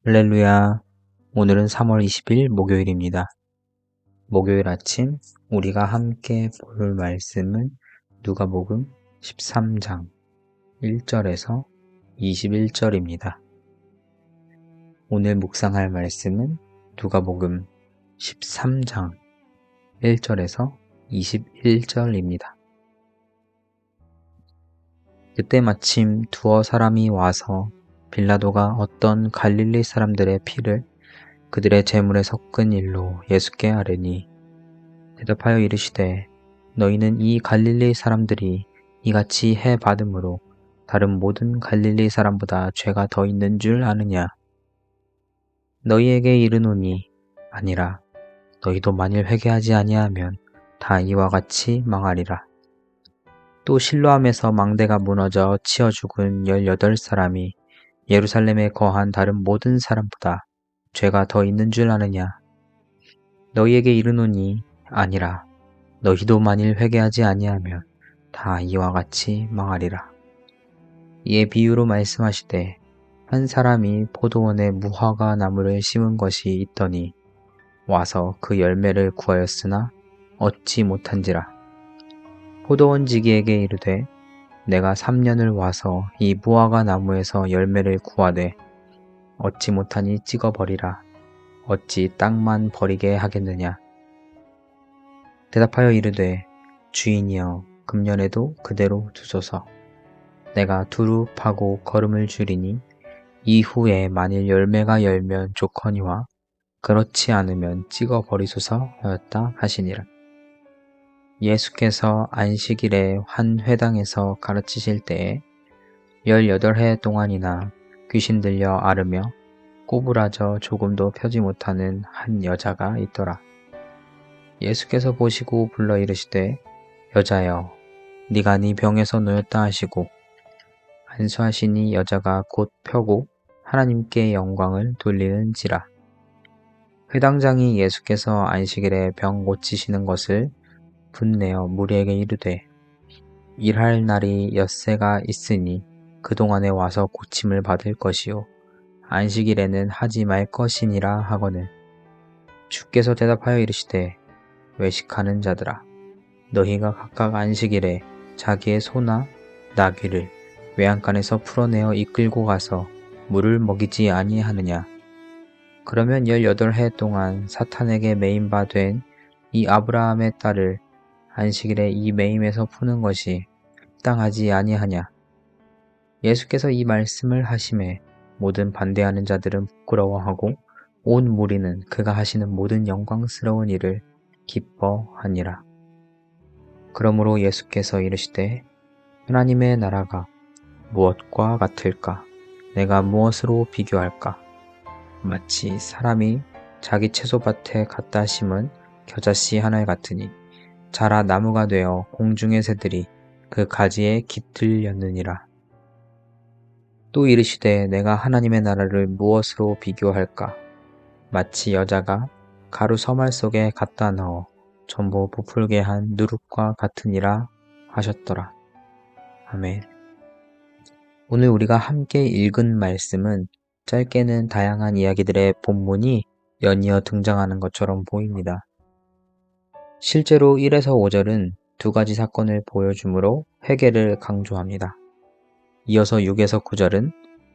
할렐루야. 오늘은 3월 20일 목요일입니다. 목요일 아침 우리가 함께 볼 말씀은 누가복음 13장 1절에서 21절입니다. 오늘 묵상할 말씀은 누가복음 13장 1절에서 21절입니다. 그때 마침 두어 사람이 와서 빌라도가 어떤 갈릴리 사람들의 피를 그들의 제물에 섞은 일로 예수께 아뢰니 대답하여 이르시되 너희는 이 갈릴리 사람들이 이같이 해 받음으로 다른 모든 갈릴리 사람보다 죄가 더 있는 줄 아느냐? 너희에게 이르노니 아니라 너희도 만일 회개하지 아니하면 다 이와 같이 망하리라. 또 실로암에서 망대가 무너져 치어 죽은 18사람이 예루살렘에 거한 다른 모든 사람보다 죄가 더 있는 줄 아느냐? 너희에게 이르노니 아니라 너희도 만일 회개하지 아니하면 다 이와 같이 망하리라. 이에 비유로 말씀하시되 한 사람이 포도원에 무화과 나무를 심은 것이 있더니 와서 그 열매를 구하였으나 얻지 못한지라. 포도원 지기에게 이르되 내가 3년을 와서 이 무화과 나무에서 열매를 구하되 얻지 못하니 찍어버리라. 어찌 땅만 버리게 하겠느냐. 대답하여 이르되 주인이여 금년에도 그대로 두소서. 내가 두루 파고 거름을 줄이니 이후에 만일 열매가 열면 좋거니와 그렇지 않으면 찍어 버리소서 하였다 하시니라. 예수께서 안식일에 한 회당에서 가르치실 때에 18해 동안이나 귀신 들려 앓으며 꼬부라져 조금도 펴지 못하는 한 여자가 있더라. 예수께서 보시고 불러 이르시되 여자여 네가 네 병에서 놓였다 하시고 안수하시니 여자가 곧 펴고 하나님께 영광을 돌리는지라. 회당장이 예수께서 안식일에 병 고치시는 것을 분내어 무리에게 이르되 일할 날이 엿새가 있으니 그동안에 와서 고침을 받을 것이요 안식일에는 하지 말 것이니라 하거늘 주께서 대답하여 이르시되 외식하는 자들아 너희가 각각 안식일에 자기의 소나 나귀를 외양간에서 풀어내어 이끌고 가서 물을 먹이지 아니하느냐. 그러면 18해 동안 사탄에게 매인 바 된 이 아브라함의 딸을 안식일에 이 매임에서 푸는 것이 합당하지 아니하냐. 예수께서 이 말씀을 하심에 모든 반대하는 자들은 부끄러워하고 온 무리는 그가 하시는 모든 영광스러운 일을 기뻐하니라. 그러므로 예수께서 이르시되 하나님의 나라가 무엇과 같을까? 내가 무엇으로 비교할까? 마치 사람이 자기 채소밭에 갖다 심은 겨자씨 하나 같으니 자라 나무가 되어 공중의 새들이 그 가지에 깃들렸느니라. 또 이르시되 내가 하나님의 나라를 무엇으로 비교할까? 마치 여자가 가루 서말 속에 갖다 넣어 전부 부풀게 한 누룩과 같으니라 하셨더라. 아멘. 오늘 우리가 함께 읽은 말씀은 짧게는 다양한 이야기들의 본문이 연이어 등장하는 것처럼 보입니다. 실제로 1에서 5절은 두 가지 사건을 보여주므로 회개를 강조합니다. 이어서 6에서 9절은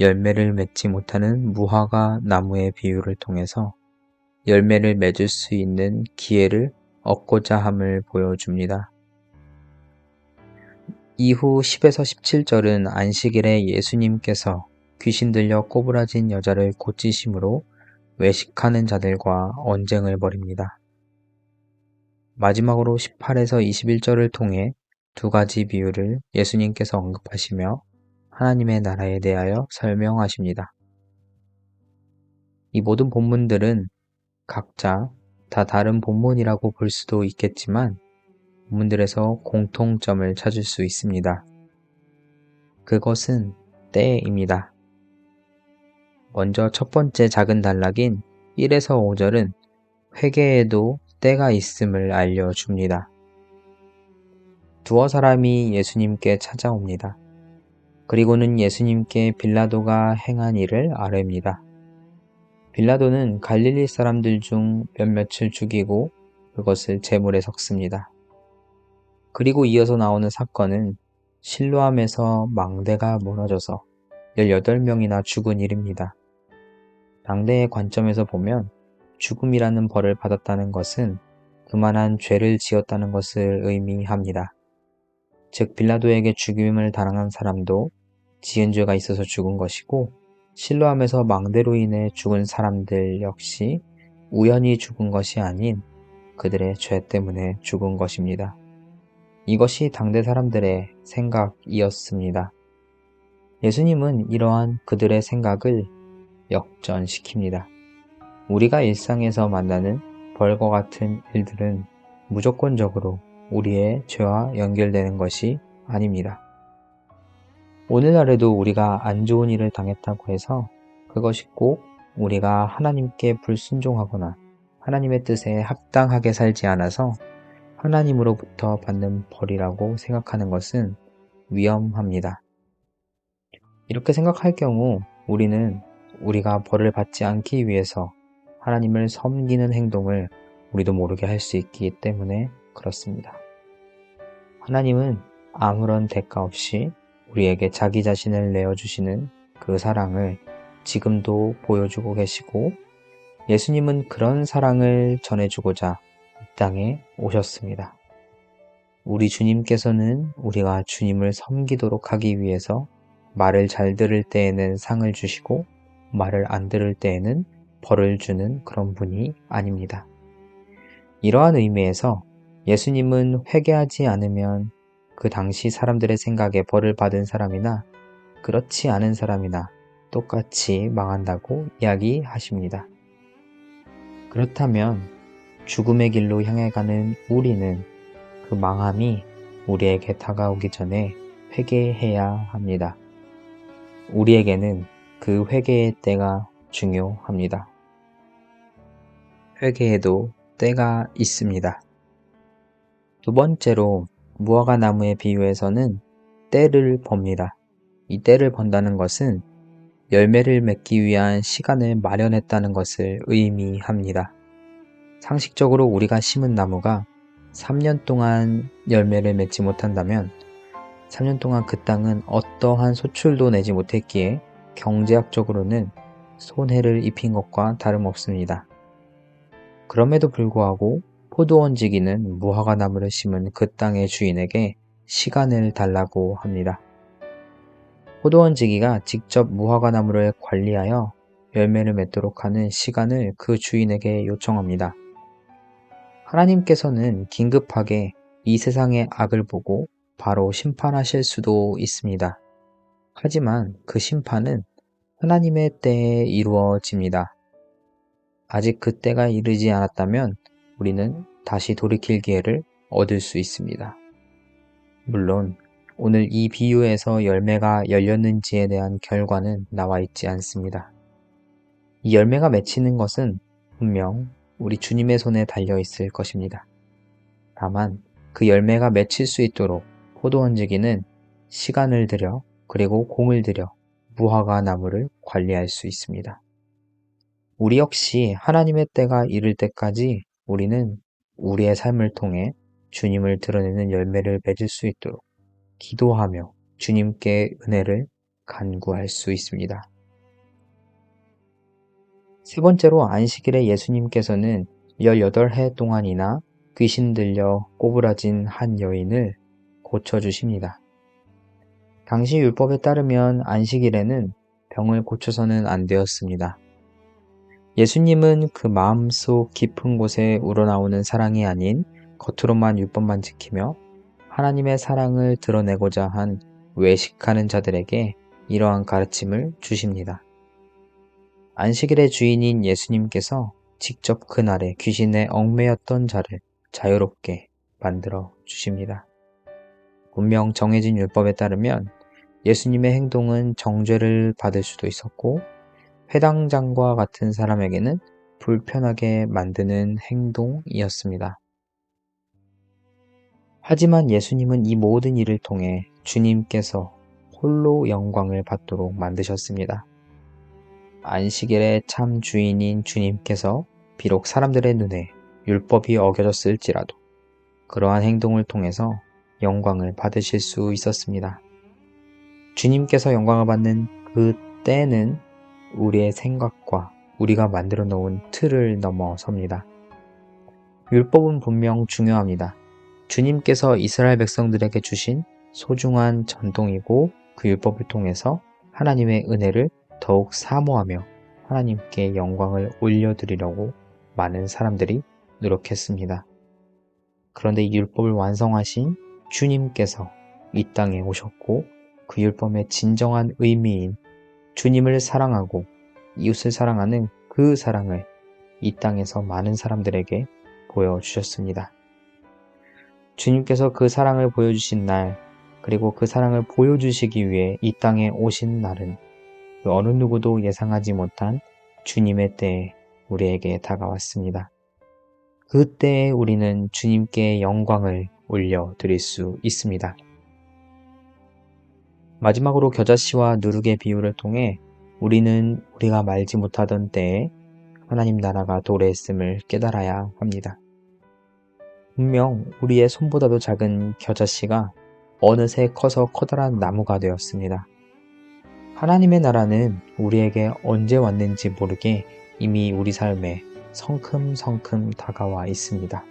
열매를 맺지 못하는 무화과 나무의 비유를 통해서 열매를 맺을 수 있는 기회를 얻고자 함을 보여줍니다. 이후 10에서 17절은 안식일에 예수님께서 귀신 들려 꼬부라진 여자를 고치심으로 외식하는 자들과 언쟁을 벌입니다. 마지막으로 18에서 21절을 통해 두 가지 비유를 예수님께서 언급하시며 하나님의 나라에 대하여 설명하십니다. 이 모든 본문들은 각자 다 다른 본문이라고 볼 수도 있겠지만 본문들에서 공통점을 찾을 수 있습니다. 그것은 때입니다. 먼저 첫 번째 작은 단락인 1에서 5절은 회개에도 때가 있음을 알려줍니다. 두어 사람이 예수님께 찾아옵니다. 그리고는 예수님께 빌라도가 행한 일을 아뢰입니다. 빌라도는 갈릴리 사람들 중 몇몇을 죽이고 그것을 제물에 섞습니다. 그리고 이어서 나오는 사건은 실로암에서 망대가 무너져서 18명이나 죽은 일입니다. 당대의 관점에서 보면 죽음이라는 벌을 받았다는 것은 그만한 죄를 지었다는 것을 의미합니다. 즉 빌라도에게 죽임을 당한 사람도 지은 죄가 있어서 죽은 것이고 실로암에서 망대로 인해 죽은 사람들 역시 우연히 죽은 것이 아닌 그들의 죄 때문에 죽은 것입니다. 이것이 당대 사람들의 생각이었습니다. 예수님은 이러한 그들의 생각을 역전시킵니다. 우리가 일상에서 만나는 벌과 같은 일들은 무조건적으로 우리의 죄와 연결되는 것이 아닙니다. 오늘날에도 우리가 안 좋은 일을 당했다고 해서 그것이 꼭 우리가 하나님께 불순종하거나 하나님의 뜻에 합당하게 살지 않아서 하나님으로부터 받는 벌이라고 생각하는 것은 위험합니다. 이렇게 생각할 경우 우리는 우리가 벌을 받지 않기 위해서 하나님을 섬기는 행동을 우리도 모르게 할 수 있기 때문에 그렇습니다. 하나님은 아무런 대가 없이 우리에게 자기 자신을 내어주시는 그 사랑을 지금도 보여주고 계시고 예수님은 그런 사랑을 전해주고자 이 땅에 오셨습니다. 우리 주님께서는 우리가 주님을 섬기도록 하기 위해서 말을 잘 들을 때에는 상을 주시고 말을 안 들을 때에는 벌을 주는 그런 분이 아닙니다. 이러한 의미에서 예수님은 회개하지 않으면 그 당시 사람들의 생각에 벌을 받은 사람이나 그렇지 않은 사람이나 똑같이 망한다고 이야기하십니다. 그렇다면 죽음의 길로 향해 가는 우리는 그 망함이 우리에게 다가오기 전에 회개해야 합니다. 우리에게는 그 회개의 때가 중요합니다. 회개에도 때가 있습니다. 두 번째로 무화과 나무의 비유에서는 때를 법니다. 이 때를 번다는 것은 열매를 맺기 위한 시간을 마련했다는 것을 의미합니다. 상식적으로 우리가 심은 나무가 3년 동안 열매를 맺지 못한다면 3년 동안 그 땅은 어떠한 소출도 내지 못했기에 경제학적으로는 손해를 입힌 것과 다름없습니다. 그럼에도 불구하고 포도원지기는 무화과 나무를 심은 그 땅의 주인에게 시간을 달라고 합니다. 포도원지기가 직접 무화과 나무를 관리하여 열매를 맺도록 하는 시간을 그 주인에게 요청합니다. 하나님께서는 긴급하게 이 세상의 악을 보고 바로 심판하실 수도 있습니다. 하지만 그 심판은 하나님의 때에 이루어집니다. 아직 그 때가 이르지 않았다면 우리는 다시 돌이킬 기회를 얻을 수 있습니다. 물론 오늘 이 비유에서 열매가 열렸는지에 대한 결과는 나와 있지 않습니다. 이 열매가 맺히는 것은 분명 우리 주님의 손에 달려 있을 것입니다. 다만 그 열매가 맺힐 수 있도록 포도원지기는 시간을 들여 그리고 공을 들여 무화과 나무를 관리할 수 있습니다. 우리 역시 하나님의 때가 이를 때까지 우리는 우리의 삶을 통해 주님을 드러내는 열매를 맺을 수 있도록 기도하며 주님께 은혜를 간구할 수 있습니다. 세 번째로 안식일에 예수님께서는 18해 동안이나 귀신 들려 꼬부라진 한 여인을 고쳐주십니다. 당시 율법에 따르면 안식일에는 병을 고쳐서는 안 되었습니다. 예수님은 그 마음속 깊은 곳에 우러나오는 사랑이 아닌 겉으로만 율법만 지키며 하나님의 사랑을 드러내고자 한 외식하는 자들에게 이러한 가르침을 주십니다. 안식일의 주인인 예수님께서 직접 그날에 귀신에 얽매였던 자를 자유롭게 만들어 주십니다. 분명 정해진 율법에 따르면 예수님의 행동은 정죄를 받을 수도 있었고 회당장과 같은 사람에게는 불편하게 만드는 행동이었습니다. 하지만 예수님은 이 모든 일을 통해 주님께서 홀로 영광을 받도록 만드셨습니다. 안식일의 참 주인인 주님께서 비록 사람들의 눈에 율법이 어겨졌을지라도 그러한 행동을 통해서 영광을 받으실 수 있었습니다. 주님께서 영광을 받는 그 때는 우리의 생각과 우리가 만들어 놓은 틀을 넘어섭니다. 율법은 분명 중요합니다. 주님께서 이스라엘 백성들에게 주신 소중한 전통이고 그 율법을 통해서 하나님의 은혜를 더욱 사모하며 하나님께 영광을 올려드리려고 많은 사람들이 노력했습니다. 그런데 이 율법을 완성하신 주님께서 이 땅에 오셨고 그 율법의 진정한 의미인 주님을 사랑하고 이웃을 사랑하는 그 사랑을 이 땅에서 많은 사람들에게 보여주셨습니다. 주님께서 그 사랑을 보여주신 날, 그리고 그 사랑을 보여주시기 위해 이 땅에 오신 날은 그 어느 누구도 예상하지 못한 주님의 때에 우리에게 다가왔습니다. 그때에 우리는 주님께 영광을 올려드릴 수 있습니다. 마지막으로 겨자씨와 누룩의 비유를 통해 우리는 우리가 말지 못하던 때에 하나님 나라가 도래했음을 깨달아야 합니다. 분명 우리의 손보다도 작은 겨자씨가 어느새 커서 커다란 나무가 되었습니다. 하나님의 나라는 우리에게 언제 왔는지 모르게 이미 우리 삶에 성큼성큼 다가와 있습니다.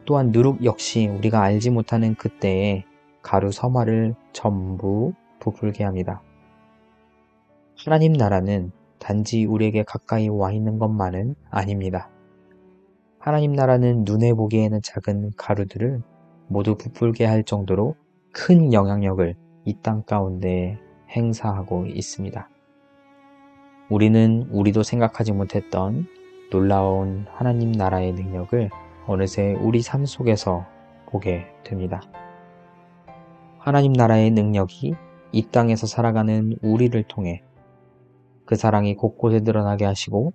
또한 누룩 역시 우리가 알지 못하는 그때에 가루 서말을 전부 부풀게 합니다. 하나님 나라는 단지 우리에게 가까이 와 있는 것만은 아닙니다. 하나님 나라는 눈에 보기에는 작은 가루들을 모두 부풀게 할 정도로 큰 영향력을 이 땅 가운데 행사하고 있습니다. 우리는 우리도 생각하지 못했던 놀라운 하나님 나라의 능력을 어느새 우리 삶 속에서 보게 됩니다. 하나님 나라의 능력이 이 땅에서 살아가는 우리를 통해 그 사랑이 곳곳에 드러나게 하시고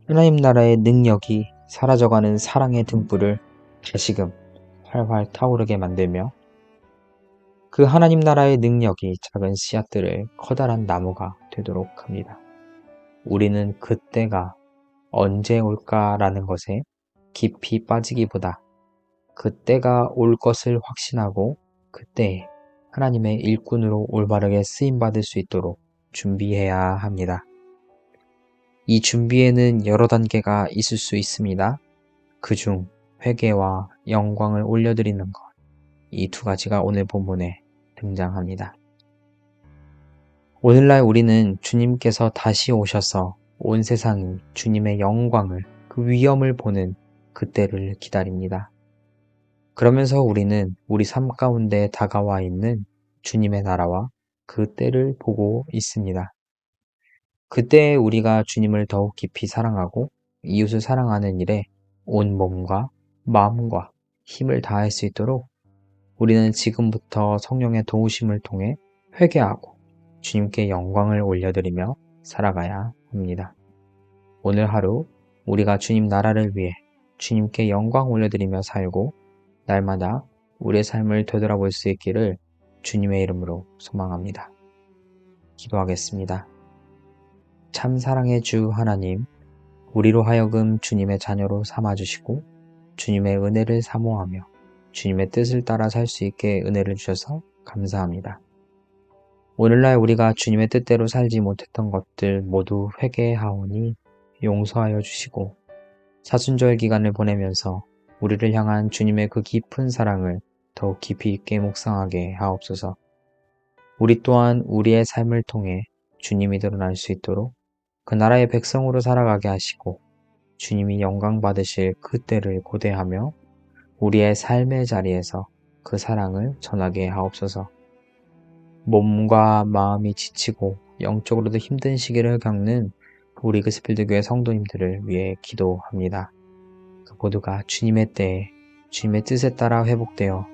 하나님 나라의 능력이 사라져가는 사랑의 등불을 다시금 활활 타오르게 만들며 그 하나님 나라의 능력이 작은 씨앗들을 커다란 나무가 되도록 합니다. 우리는 그때가 언제 올까라는 것에 깊이 빠지기보다 그때가 올 것을 확신하고 그때에 하나님의 일꾼으로 올바르게 쓰임받을 수 있도록 준비해야 합니다. 이 준비에는 여러 단계가 있을 수 있습니다. 그중 회개와 영광을 올려드리는 것, 이 두 가지가 오늘 본문에 등장합니다. 오늘날 우리는 주님께서 다시 오셔서 온 세상이 주님의 영광을, 그 위엄을 보는 그때를 기다립니다. 그러면서 우리는 우리 삶 가운데 다가와 있는 주님의 나라와 그 때를 보고 있습니다. 그때에 우리가 주님을 더욱 깊이 사랑하고 이웃을 사랑하는 일에 온 몸과 마음과 힘을 다할 수 있도록 우리는 지금부터 성령의 도우심을 통해 회개하고 주님께 영광을 올려드리며 살아가야 합니다. 오늘 하루 우리가 주님 나라를 위해 주님께 영광 올려드리며 살고 날마다 우리의 삶을 되돌아볼 수 있기를 주님의 이름으로 소망합니다. 기도하겠습니다. 참 사랑의 주 하나님, 우리로 하여금 주님의 자녀로 삼아주시고 주님의 은혜를 사모하며 주님의 뜻을 따라 살 수 있게 은혜를 주셔서 감사합니다. 오늘날 우리가 주님의 뜻대로 살지 못했던 것들 모두 회개하오니 용서하여 주시고 사순절 기간을 보내면서 우리를 향한 주님의 그 깊은 사랑을 더욱 깊이 있게 묵상하게 하옵소서. 우리 또한 우리의 삶을 통해 주님이 드러날 수 있도록 그 나라의 백성으로 살아가게 하시고 주님이 영광 받으실 그때를 고대하며 우리의 삶의 자리에서 그 사랑을 전하게 하옵소서. 몸과 마음이 지치고 영적으로도 힘든 시기를 겪는 우리 그스필드 교회 성도님들을 위해 기도합니다. 그 모두가 주님의 때에 주님의 뜻에 따라 회복되어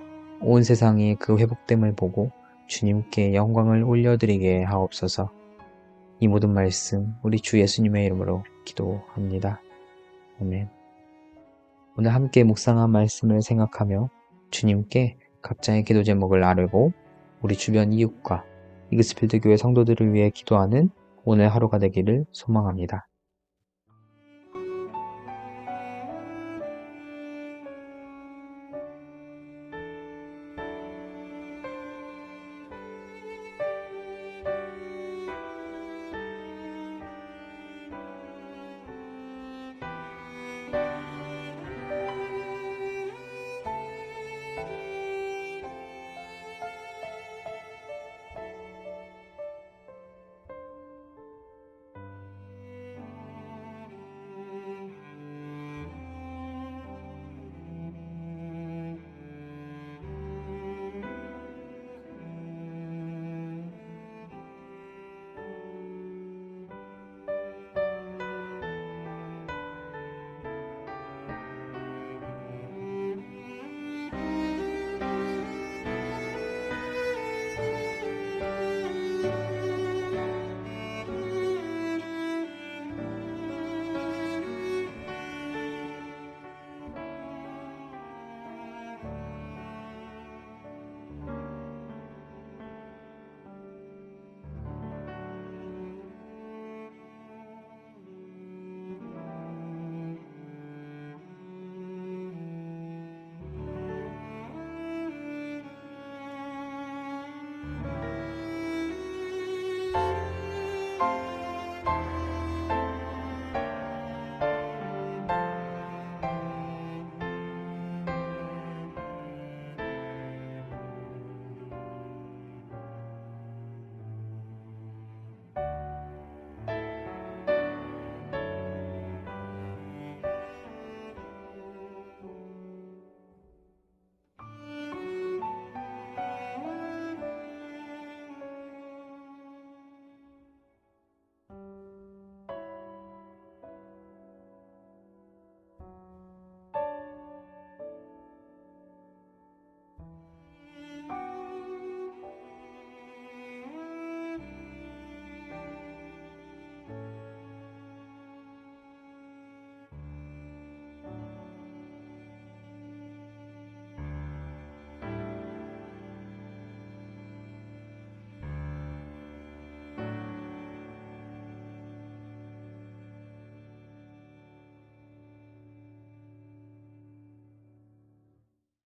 온 세상이 그 회복됨을 보고 주님께 영광을 올려드리게 하옵소서. 이 모든 말씀 우리 주 예수님의 이름으로 기도합니다. 아멘. 오늘 함께 묵상한 말씀을 생각하며 주님께 각자의 기도 제목을 나누고 우리 주변 이웃과 이그스필드 교회 성도들을 위해 기도하는 오늘 하루가 되기를 소망합니다.